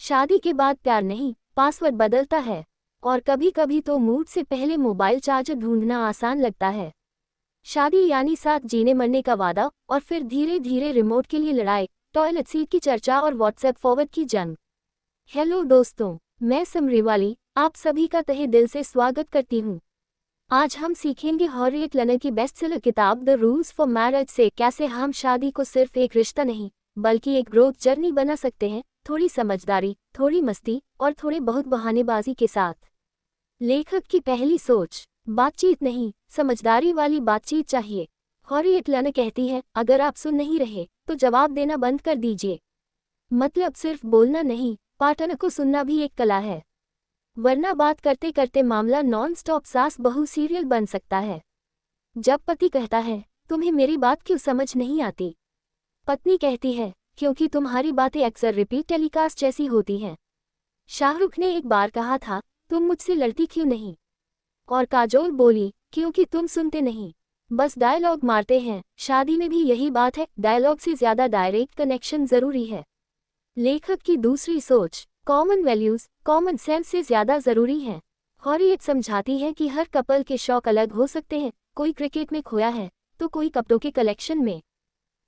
शादी के बाद प्यार नहीं, पासवर्ड बदलता है। और कभी कभी तो मूड से पहले मोबाइल चार्जर ढूंढना आसान लगता है। शादी यानी साथ जीने मरने का वादा, और फिर धीरे धीरे रिमोट के लिए लड़ाई, टॉयलेट सीट की चर्चा और व्हाट्सएप फॉरवर्ड की जंग। हेलो दोस्तों, मैं समरीवाली आप सभी का तहे दिल से स्वागत करती हूँ। आज हम सीखेंगे हैरियट लनर की बेस्टसेलर किताब द रूल्स फॉर मैरिज से कैसे हम शादी को सिर्फ एक रिश्ता नहीं बल्कि एक ग्रोथ जर्नी बना सकते हैं, थोड़ी समझदारी, थोड़ी मस्ती और थोड़े बहुत बहानेबाजी के साथ। लेखक की पहली सोच, बातचीत नहीं, समझदारी वाली बातचीत चाहिए। हैरियट लनर कहती है, अगर आप सुन नहीं रहे तो जवाब देना बंद कर दीजिए। मतलब सिर्फ बोलना नहीं, पार्टनर को सुनना भी एक कला है, वरना बात करते करते मामला नॉन स्टॉप सास बहू सीरियल बन सकता है। जब पति कहता है, तुम्हें मेरी बात क्यों समझ नहीं आती, पत्नी कहती है, क्योंकि तुम्हारी बातें अक्सर रिपीट टेलीकास्ट जैसी होती हैं। शाहरुख ने एक बार कहा था, तुम मुझसे लड़ती क्यों नहीं, और काजोल बोली, क्योंकि तुम सुनते नहीं, बस डायलॉग मारते हैं। शादी में भी यही बात है, डायलॉग से ज्यादा डायरेक्ट कनेक्शन जरूरी है। लेखक की दूसरी सोच, कॉमन वैल्यूज कॉमन सेंस से ज्यादा जरूरी हैं। हैरियट समझाती है कि हर कपल के शौक अलग हो सकते हैं, कोई क्रिकेट में खोया है तो कोई कपड़ों के कलेक्शन में।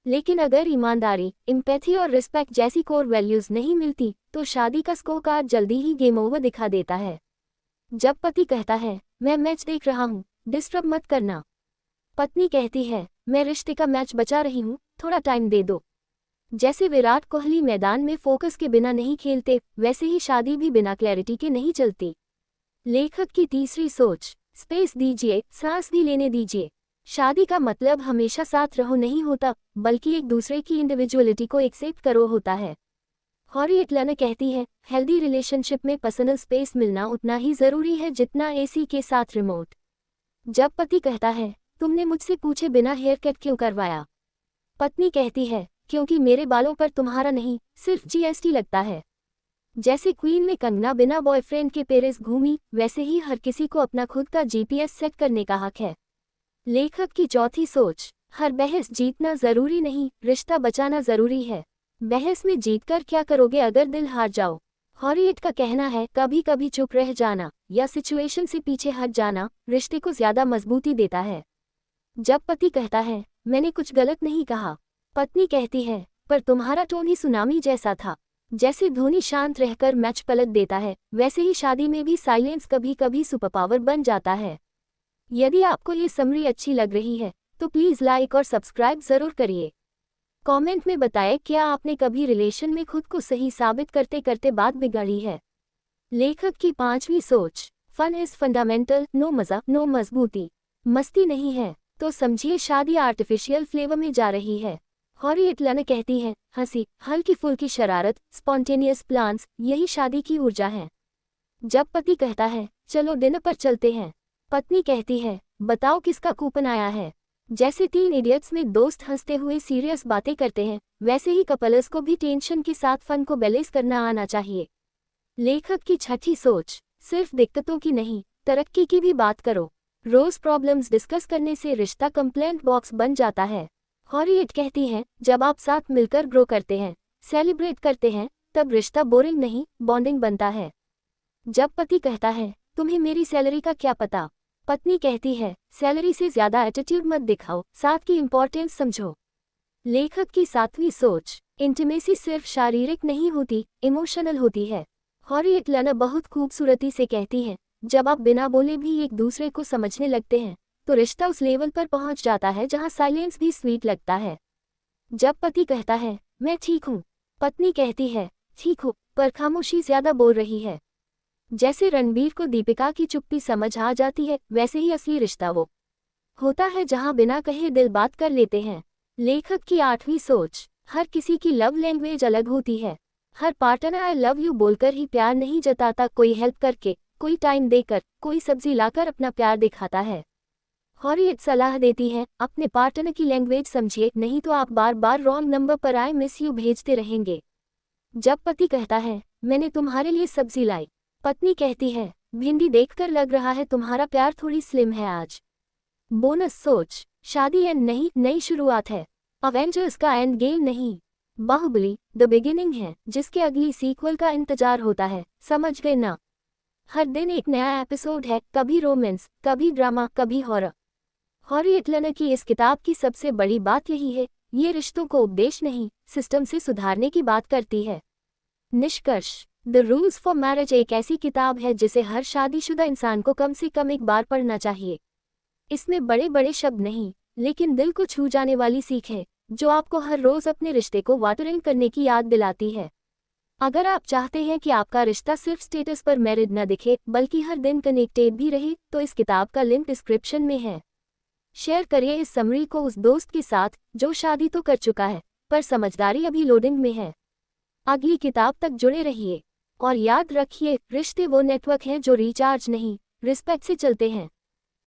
लेकिन अगर ईमानदारी, एम्पैथी और रिस्पेक्ट जैसी कोर वैल्यूज नहीं मिलती तो शादी का स्कोरकार्ड जल्दी ही गेम ओवर दिखा देता है। जब पति कहता है, मैं मैच देख रहा हूँ, डिस्टर्ब मत करना, पत्नी कहती है, मैं रिश्ते का मैच बचा रही हूँ, थोड़ा टाइम दे दो। जैसे विराट कोहली मैदान में फोकस के बिना नहीं खेलते, वैसे ही शादी भी बिना क्लैरिटी के नहीं चलती। लेखक की तीसरी सोच, स्पेस दीजिए, सांस भी लेने दीजिए। शादी का मतलब हमेशा साथ रहो नहीं होता, बल्कि एक दूसरे की इंडिविजुअलिटी को एक्सेप्ट करो होता है। हैरियट लनर कहती है, हेल्दी रिलेशनशिप में पर्सनल स्पेस मिलना उतना ही जरूरी है जितना एसी के साथ रिमोट। जब पति कहता है, तुमने मुझसे पूछे बिना हेयर कट क्यों करवाया, पत्नी कहती है, क्योंकि मेरे बालों पर तुम्हारा नहीं, सिर्फ जीएसटी लगता है। जैसे क्वीन में कंगना बिना बॉयफ्रेंड के पेरिस घूमी, वैसे ही हर किसी को अपना खुद का जीपीएस सेट करने का हक है। लेखक की चौथी सोच, हर बहस जीतना जरूरी नहीं, रिश्ता बचाना जरूरी है। बहस में जीतकर क्या करोगे अगर दिल हार जाओ। हैरियट का कहना है, कभी कभी चुप रह जाना या सिचुएशन से पीछे हट जाना रिश्ते को ज्यादा मजबूती देता है। जब पति कहता है, मैंने कुछ गलत नहीं कहा, पत्नी कहती है, पर तुम्हारा टोन ही सुनामी जैसा था। जैसे धोनी शांत रहकर मैच पलट देता है, वैसे ही शादी में भी साइलेंस कभी कभी सुपरपावर बन जाता है। यदि आपको ये समरी अच्छी लग रही है तो प्लीज़ लाइक और सब्सक्राइब ज़रूर करिए। कमेंट में बताएं, क्या आपने कभी रिलेशन में खुद को सही साबित करते करते बात बिगाड़ी है। लेखक की पांचवी सोच, फन इज फंडामेंटल, नो मज़ा नो मजबूती। मस्ती नहीं है तो समझिए शादी आर्टिफिशियल फ्लेवर में जा रही है। हैरियट लनर कहती है, हंसी, हल्की फुल्की शरारत, स्पॉन्टेनियस प्लान्स, यही शादी की ऊर्जा है। जब पति कहता है, चलो डिनर पर चलते हैं, पत्नी कहती है, बताओ किसका कूपन आया है। जैसे 3 इडियट्स में दोस्त हंसते हुए सीरियस बातें करते हैं, वैसे ही कपल्स को भी टेंशन के साथ फन को बैलेंस करना आना चाहिए। लेखक की छठी सोच, सिर्फ दिक्कतों की नहीं, तरक्की की भी बात करो। रोज प्रॉब्लम्स डिस्कस करने से रिश्ता कंप्लेंट बॉक्स बन जाता है। हैरियट कहती है, जब आप साथ मिलकर ग्रो करते हैं, सेलिब्रेट करते हैं, तब रिश्ता बोरिंग नहीं, बॉन्डिंग बनता है। जब पति कहता है, तुम्हें मेरी सैलरी का क्या पता, पत्नी कहती है, सैलरी से ज्यादा एटीट्यूड मत दिखाओ, साथ की इंपॉर्टेंस समझो। लेखक की सातवीं सोच, इंटीमेसी सिर्फ शारीरिक नहीं होती, इमोशनल होती है। हैरियट लनर बहुत खूबसूरती से कहती है, जब आप बिना बोले भी एक दूसरे को समझने लगते हैं तो रिश्ता उस लेवल पर पहुंच जाता है जहां साइलेंस भी स्वीट लगता है। जब पति कहता है, मैं ठीक हूँ, पत्नी कहती है, ठीक हूँ, पर खामोशी ज्यादा बोल रही है। जैसे रणबीर को दीपिका की चुप्पी समझ आ जाती है, वैसे ही असली रिश्ता वो होता है जहां बिना कहे दिल बात कर लेते हैं। लेखक की आठवीं सोच, हर किसी की लव लैंग्वेज अलग होती है। हर पार्टनर आई लव यू बोलकर ही प्यार नहीं जताता, कोई हेल्प करके, कोई टाइम देकर, कोई सब्जी लाकर अपना प्यार दिखाता है। हैरियट सलाह देती है, अपने पार्टनर की लैंग्वेज समझिए, नहीं तो आप बार बार रॉन्ग नंबर पर आई मिस यू भेजते रहेंगे। जब पति कहता है, मैंने तुम्हारे लिए सब्जी लाई, पत्नी कहती है, भिंडी देखकर लग रहा है तुम्हारा प्यार थोड़ी स्लिम है आज। बोनस सोच, शादी एंड नहीं, नई शुरुआत है। अवेंजर्स का एंड गेम नहीं। बाहुबली द बिगिनिंग है, जिसके अगली सीक्वल का इंतजार होता है, समझ गए ना। हर दिन एक नया एपिसोड है, कभी रोमांस, कभी ड्रामा, कभी हॉरर। हॉरियट लर्नर की इस किताब की सबसे बड़ी बात यही है, ये रिश्तों को उपदेश नहीं, सिस्टम से सुधारने की बात करती है। निष्कर्ष, द रूल्स फॉर मैरिज एक ऐसी किताब है जिसे हर शादीशुदा इंसान को कम से कम एक बार पढ़ना चाहिए। इसमें बड़े बड़े शब्द नहीं, लेकिन दिल को छू जाने वाली सीख है, जो आपको हर रोज अपने रिश्ते को वाटरिंग करने की याद दिलाती है। अगर आप चाहते हैं कि आपका रिश्ता सिर्फ स्टेटस पर मैरिड न दिखे, बल्कि हर दिन कनेक्टेड भी रहे, तो इस किताब का लिंक डिस्क्रिप्शन में है। शेयर करिए इस समरी को उस दोस्त के साथ जो शादी तो कर चुका है, पर समझदारी अभी लोडिंग में है। अगली किताब तक जुड़े रहिए और याद रखिए, रिश्ते वो नेटवर्क हैं जो रिचार्ज नहीं, रिस्पेक्ट से चलते हैं।